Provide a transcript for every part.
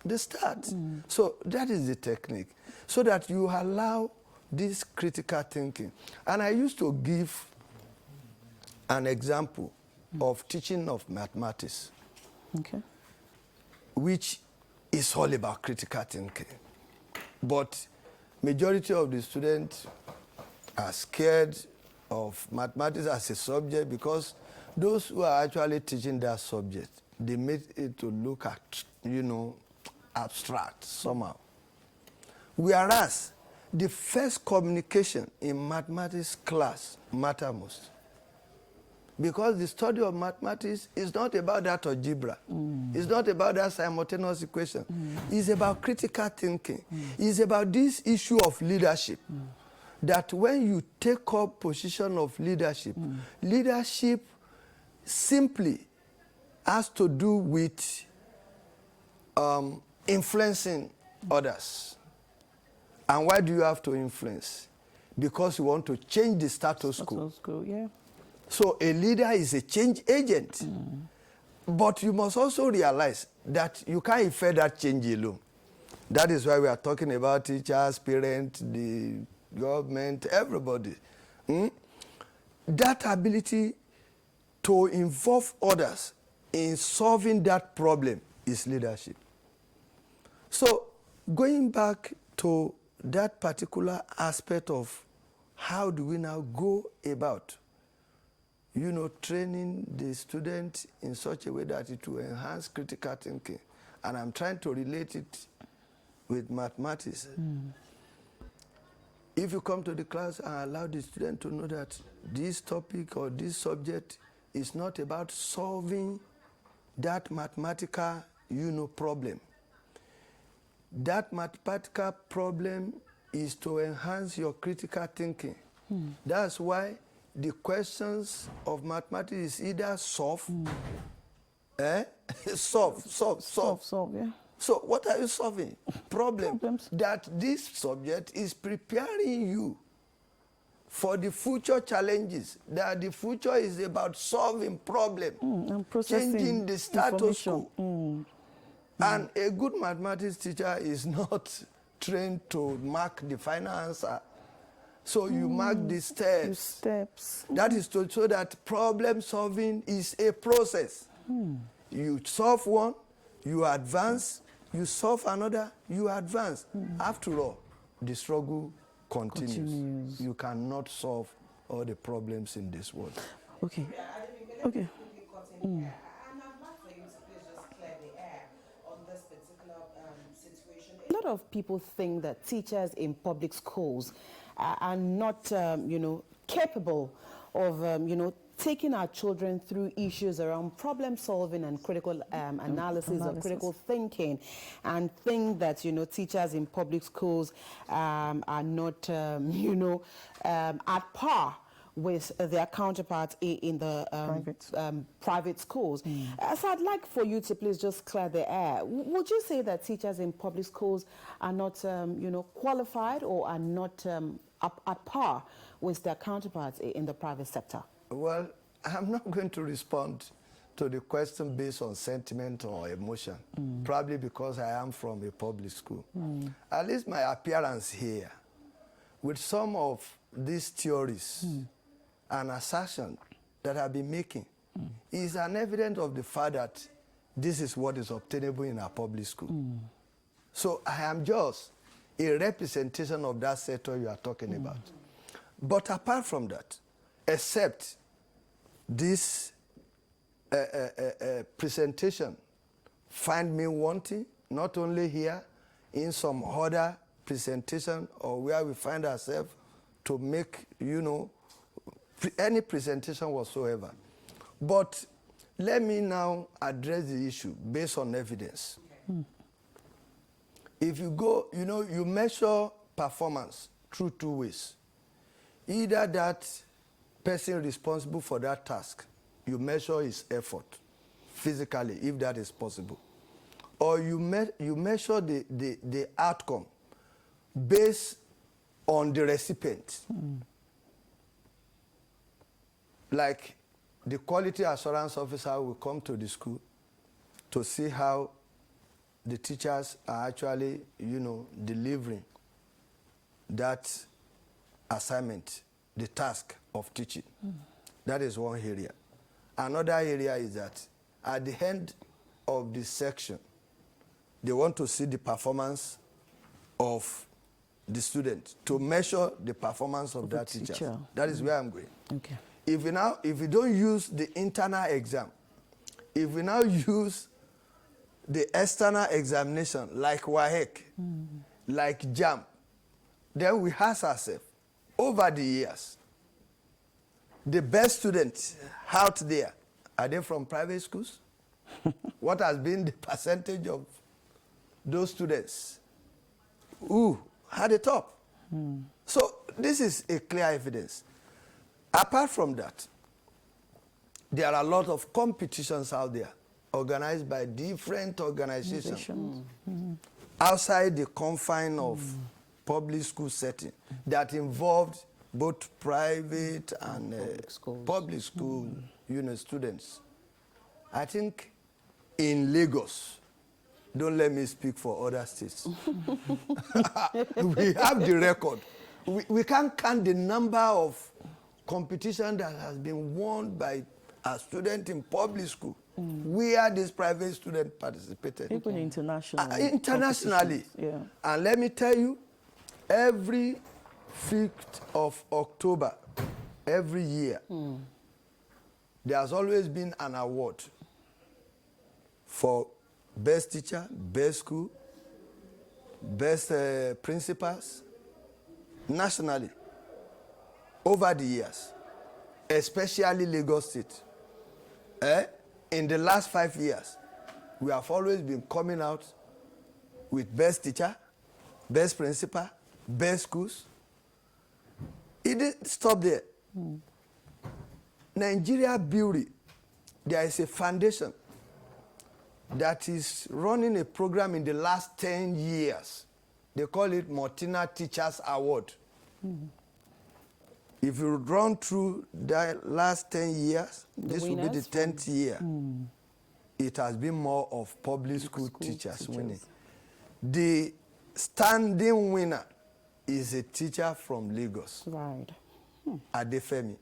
the start. So that is the technique, so that you allow this critical thinking. And I used to give an example of teaching of mathematics, Okay. which is all about critical thinking. But majority of the students are scared of mathematics as a subject because those who are actually teaching that subject, they make it to look at, abstract somehow. Whereas the first communication in mathematics class matter most. Because the study of mathematics is not about that algebra. It's not about that simultaneous equation. It's about critical thinking. It's about this issue of leadership. That when you take up position of leadership, leadership simply has to do with influencing others. And why do you have to influence? Because you want to change the status quo. Status quo, yeah. So a leader is a change agent. But you must also realize that you can't effect that change alone. That is why we are talking about teachers, parents, the government, everybody. That ability to involve others in solving that problem is leadership. So going back to that particular aspect of how do we now go about training the student in such a way that it will enhance critical thinking. And I'm trying to relate it with mathematics. If you come to the class and allow the student to know that this topic or this subject is not about solving that mathematical, problem. That mathematical problem is to enhance your critical thinking. That's why the questions of mathematics is either solve, solve, yeah. So what are you solving? Problems. That this subject is preparing you for the future challenges. That the future is about solving problems, and processing changing the status quo. information. And a good mathematics teacher is not trained to mark the final answer. So you mark the steps. The steps. That is to show that problem solving is a process. You solve one, you advance, you solve another, you advance. After all, the struggle continues. You cannot solve all the problems in this world. Okay. Okay. And I'd like for you to please just clear the air on this particular situation. A lot of people think that teachers in public schools are not, capable of, taking our children through issues around problem solving and critical analysis or critical thinking, and think that, teachers in public schools are not, at par with their counterparts in the private schools. So I'd like for you to please just clear the air. Would you say that teachers in public schools are not, qualified or are not at par with their counterparts in the private sector? Well, I'm not going to respond to the question based on sentiment or emotion, probably because I am from a public school. At least my appearance here, with some of these theories and assertions that I've been making, is an evidence of the fact that this is what is obtainable in a public school. So I am just a representation of that sector you are talking about. But apart from that, except this presentation find me wanting, not only here, in some other presentation or where we find ourselves to make, any presentation whatsoever. But let me now address the issue based on evidence. If you go, you measure performance through two ways. Either that person responsible for that task, you measure his effort physically, if that is possible. Or you measure the outcome based on the recipient. Like the quality assurance officer will come to the school to see how the teachers are actually, delivering that assignment, the task of teaching. That is one area. Another area is that at the end of the section, they want to see the performance of the student, to measure the performance of that teacher. That is where I'm going. Okay. If we don't use the internal exam, if we now use the external examination like WAEC, like JAM, then we ask ourselves, over the years, the best students out there, are they from private schools? What has been the percentage of those students who had the top? So this is a clear evidence. Apart from that, there are a lot of competitions out there organized by different organizations outside the confine of public school setting that involved both private and public school students. I think in Lagos, don't let me speak for other states. We have the record. We can't count the number of competition that has been won by a student in public school where this private student participated. Even internationally. Internationally. Yeah. And let me tell you, every 5th of October, every year, there has always been an award for best teacher, best school, best principals, nationally, over the years, especially Lagos State. In the last 5 years, we have always been coming out with best teacher, best principal, best schools. It didn't stop there. Nigeria Beauty, there is a foundation that is running a program in the last 10 years. They call it Martina Teachers Award. If you run through the last 10 years, this will be the 10th year. It has been more of public school teachers winning. The standing winner is a teacher from Lagos. Right. Adefemi.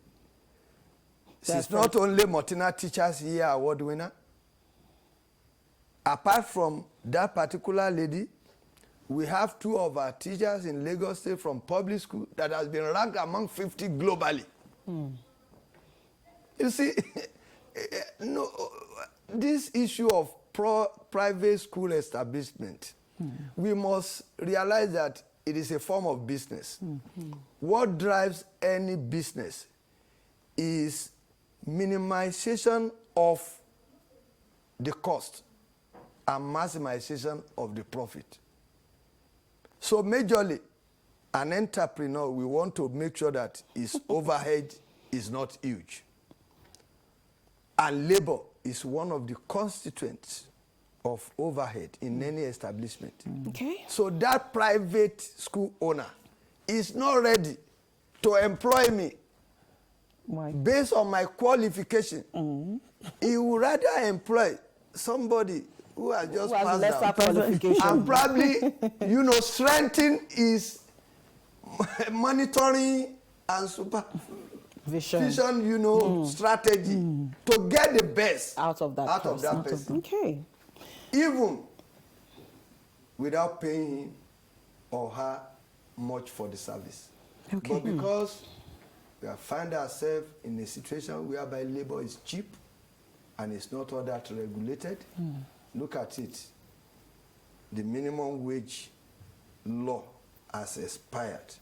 She's not only Martina Teachers Year Award winner. Apart from that particular lady, we have 2 of our teachers in Lagos State from public school that has been ranked among 50 globally. You see, no, this issue of private school establishment, we must realize that it is a form of business. What drives any business is minimization of the cost and maximization of the profit. So majorly, an entrepreneur, we want to make sure that his overhead is not huge. And labor is one of the constituents of overhead in any establishment. Okay. So that private school owner is not ready to employ me. Why? Based on my qualification. He would rather employ somebody who has just passed lesser out qualification. and probably, strengthen his monitoring and supervision, strategy to get the best out of that person. Okay. Even without paying him or her much for the service. Okay. But because we have found ourselves in a situation whereby labor is cheap and it's not all that regulated, look at it. The minimum wage law has expired.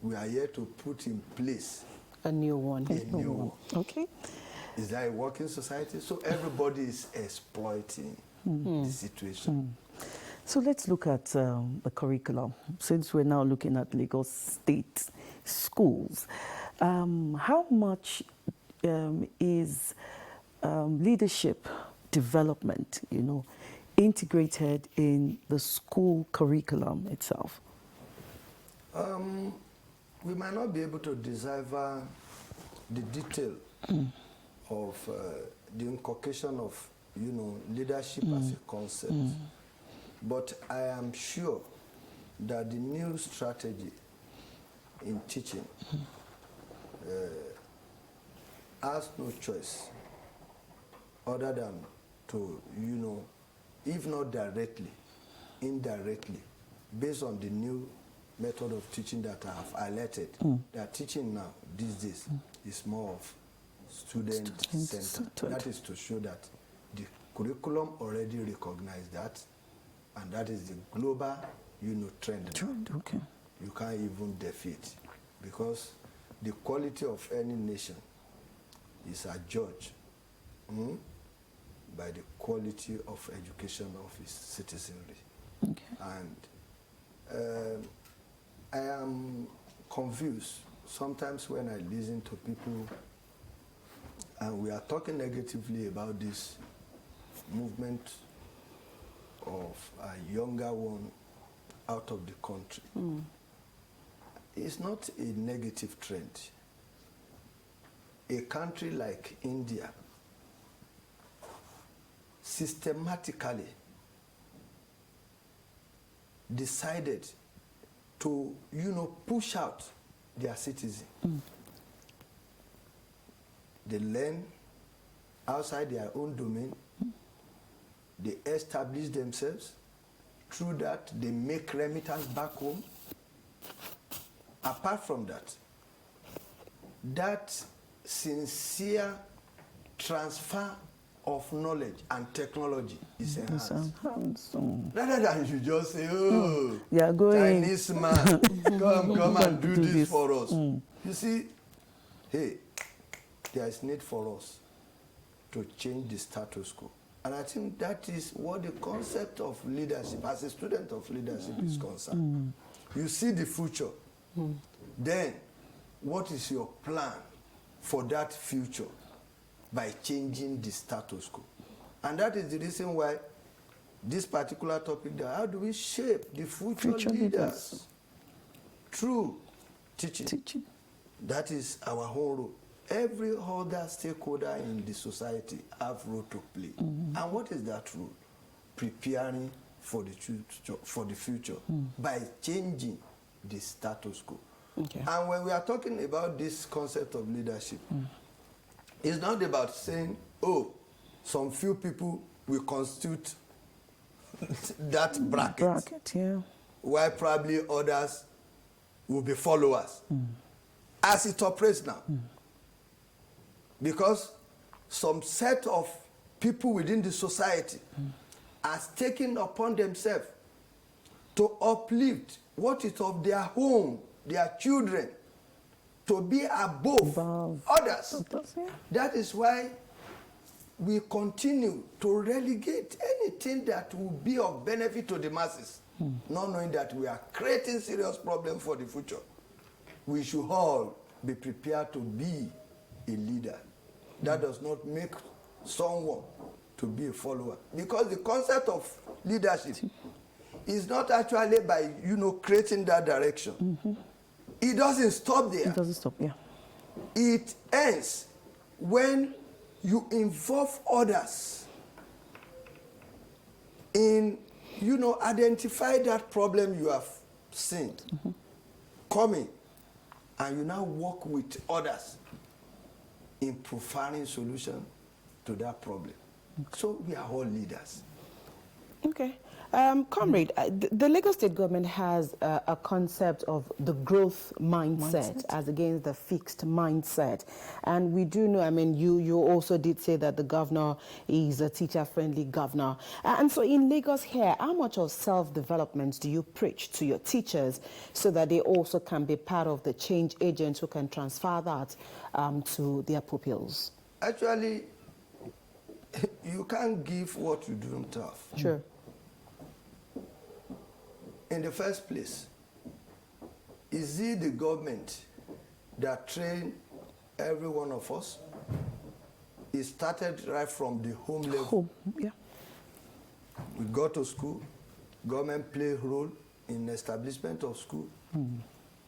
We are here to put in place a new one. a new one. Okay. Is that a working society? So everybody is exploiting the situation. So let's look at the curriculum. Since we're now looking at Lagos State schools, how much is leadership development, integrated in the school curriculum itself? We might not be able to decipher the detail of the inculcation of, leadership as a concept But I am sure that the new strategy in teaching has no choice other than to, if not directly, indirectly, based on the new method of teaching that I have highlighted, that teaching now, these days, is more of student-centered. That is to show that the curriculum already recognized that, and that is the global, trend. Okay. You can't even defeat, because the quality of any nation is adjudged by the quality of education of its citizenry. Okay. And I am confused sometimes when I listen to people, and we are talking negatively about this movement of a younger one out of the country. It's not a negative trend. A country like India systematically decided to, push out their citizens. They learn outside their own domain. They establish themselves. Through that, they make remittance back home. Apart from that, that sincere transfer of knowledge and technology is enhanced. Rather than you just say, Chinese man, come and do this for us. You see, hey, there is need for us to change the status quo. And I think that is what the concept of leadership, as a student of leadership, is concerned. You see the future. Then, what is your plan for that future by changing the status quo? And that is the reason why this particular topic, how do we shape the future leaders? Through teaching. That is our whole role. Every other stakeholder in the society have role to play. And what is that role? Preparing for the future by changing the status quo. Okay. And when we are talking about this concept of leadership, it's not about saying, some few people will constitute that bracket, while probably others will be followers. As it operates now. Because some set of people within the society has taken upon themselves to uplift what is of their home, their children, to be above others. That is why we continue to relegate anything that will be of benefit to the masses, not knowing that we are creating serious problems for the future. We should all be prepared to be a leader. That does not make someone to be a follower. Because the concept of leadership is not actually by, creating that direction. It doesn't stop there. It doesn't stop, It ends when you involve others in, identify that problem you have seen coming, and you now work with others in providing solution to that problem. So we are all leaders. Okay. Comrade, the Lagos State government has a concept of the growth mindset as against the fixed mindset. And we do know, you also did say that the governor is a teacher-friendly governor. And so in Lagos here, how much of self-development do you preach to your teachers so that they also can be part of the change agents who can transfer that to their pupils? Actually, you can't give what you don't have. Sure. In the first place, is it the government that trained every one of us? It started right from the home level. We go to school, government play a role in establishment of school,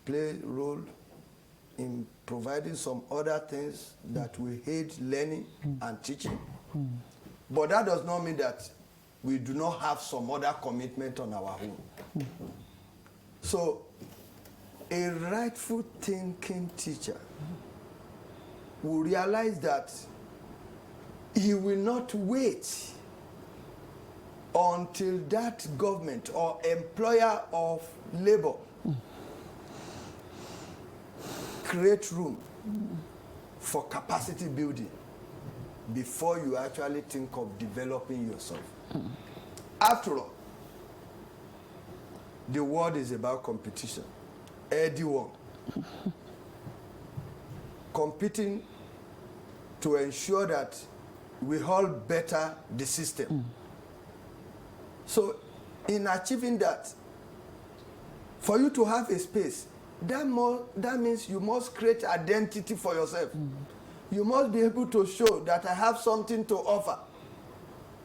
play a role in providing some other things that we aid learning and teaching. But that does not mean that we do not have some other commitment on our own. So a rightful thinking teacher will realize that he will not wait until that government or employer of labor create room for capacity building before you actually think of developing yourself. After all, the world is about competition. Everyone competing to ensure that we all better the system. So in achieving that, for you to have a space, that means you must create identity for yourself. You must be able to show that I have something to offer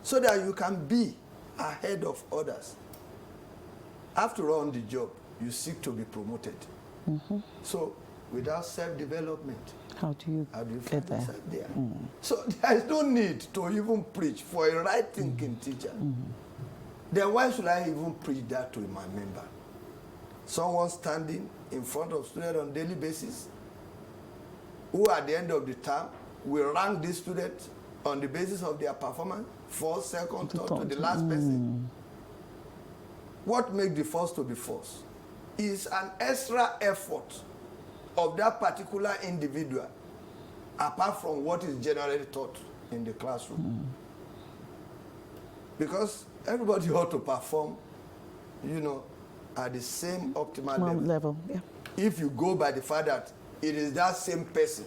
so that you can be ahead of others. After all, on the job, you seek to be promoted. So without self-development, how do you find yourself there? So there is no need to even preach for a right thinking teacher. Then why should I even preach that to my member? Someone standing in front of students on a daily basis, who at the end of the term will rank this student on the basis of their performance, first, second, third, to the last person. What makes the first to be first is an extra effort of that particular individual, apart from what is generally taught in the classroom. Because everybody ought to perform, at the same optimal level. Yeah. If you go by the fact that it is that same person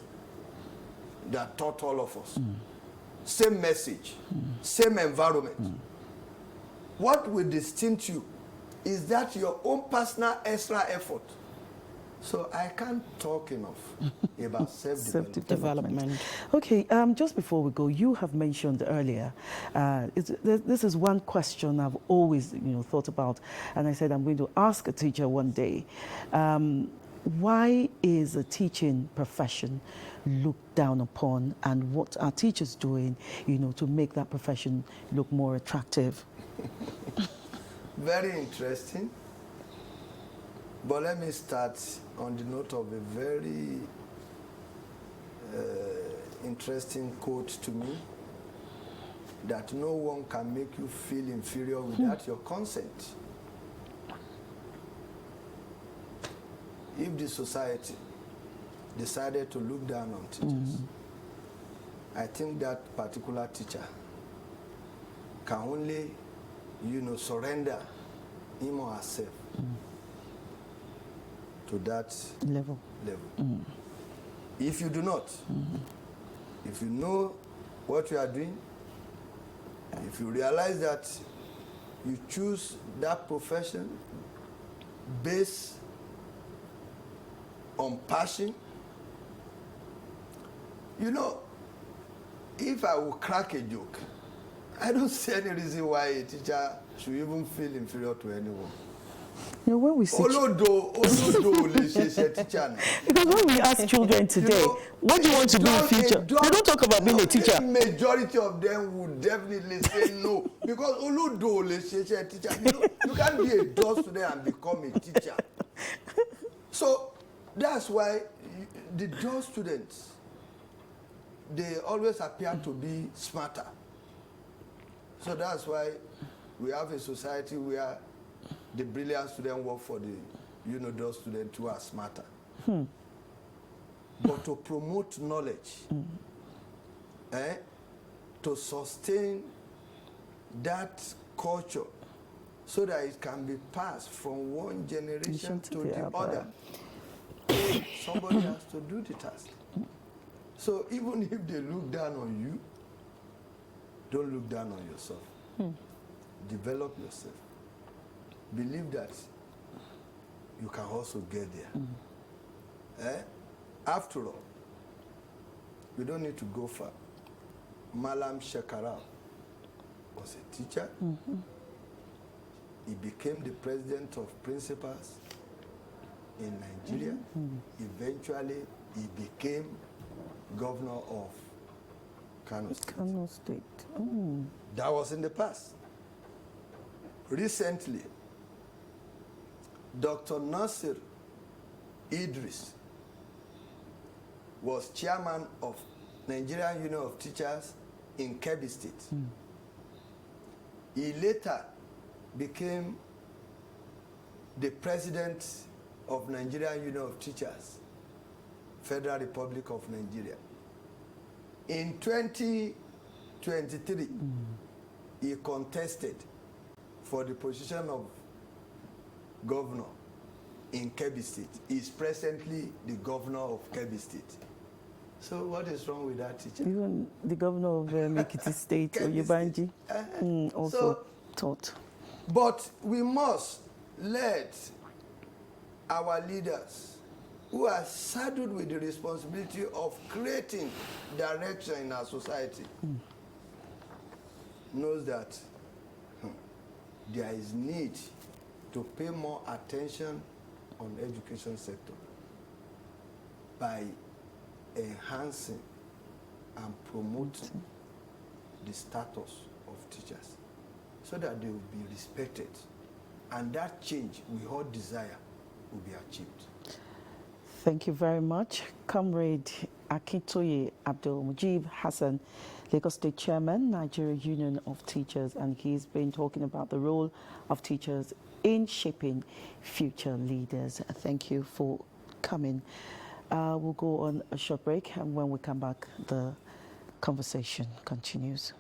that taught all of us, same message, same environment, what will distinct you is that your own personal extra effort. So I can't talk enough about self-development. Okay, just before we go, you have mentioned earlier, this is one question I've always thought about, and I said I'm going to ask a teacher one day. Why is the teaching profession looked down upon, and what are teachers doing, to make that profession look more attractive? Very interesting. But let me start on the note of a very interesting quote to me, that no one can make you feel inferior without your consent. If the society decided to look down on teachers, I think that particular teacher can only, surrender him or herself to that level. If you do not, if you know what you are doing, if you realize that you choose that profession based on passion, if I will crack a joke, I don't see any reason why a teacher should even feel inferior to anyone. When we see because when we ask children today, what do you want to do in future? They don't talk about being a teacher. The majority of them would definitely say no, because teacher, you can't be a dull student and become a teacher. So that's why the dull students, they always appear to be smarter. So that's why we have a society where the brilliant students work for the, those students who are smarter. But to promote knowledge, to sustain that culture so that it can be passed from one generation to the other, somebody has to do the task. So even if they look down on you, don't look down on yourself. Develop yourself. Believe that you can also get there. After all, we don't need to go far. Malam Shekarau was a teacher. He became the president of principals in Nigeria. Eventually, he became governor of Kano State. Kano State. That was in the past. Recently, Dr. Nasir Idris was chairman of Nigerian Union of Teachers in Kebbi State. He later became the president of Nigerian Union of Teachers, Federal Republic of Nigeria. In 2023, he contested for the position of governor in Kebbi State. He is presently the governor of Kebbi State. So what is wrong with that teacher? Even the governor of Ekiti State, Oyebanji, also So, taught. but we must let our leaders who are saddled with the responsibility of creating direction in our society knows that there is need to pay more attention on the education sector by enhancing and promoting the status of teachers so that they will be respected, and that change we all desire will be achieved. Thank you very much. Comrade Akintoye Abdul Mujib Hassan, Lagos State Chairman, Nigeria Union of Teachers, and he's been talking about the role of teachers in shaping future leaders. Thank you for coming. We'll go on a short break, and when we come back, the conversation continues.